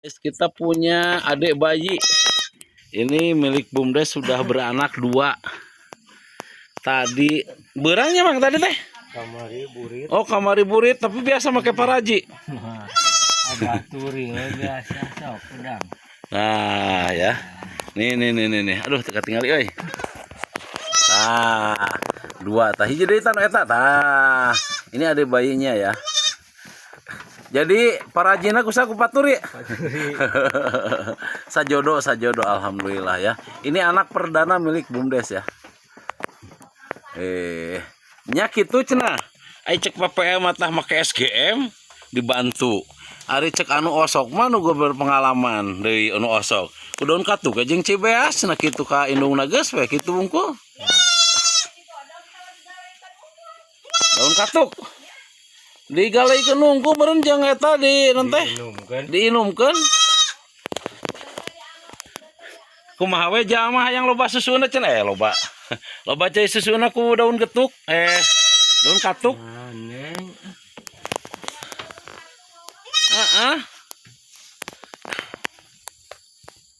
Kita punya adik bayi. Ini milik Bumdes, sudah beranak 2. Tadi berangnya Bang tadi teh? Kamari burit. Oh, kamari burit, tapi biasa pakai paraji. Abaturi biasa sok udang. Nah, ya. Nih. Aduh, tinggal euy. Nah, 2 tah hiji deui tan eta tah. Ini adik bayinya ya. Jadi parajina kusa ku paturi. Sajodo alhamdulillah ya. Ini anak perdana milik Bumdes ya. Nya kitu cenah. Ai cek PPM tah make SGM dibantu. Ari cek anu osok mah nu berpengalaman deui anu osok. Kudaun katuk jeung Cibeas na kitu ka indungna geus we kitu bungkul. Daun katuk. Digaleikeun nungku meureun jeung eta di non teh diinumkeun. Kumaha we jalma hayang loba susuna cenah loba. Loba cai susuna ku daun getuk daun katuk. Neng. Heeh.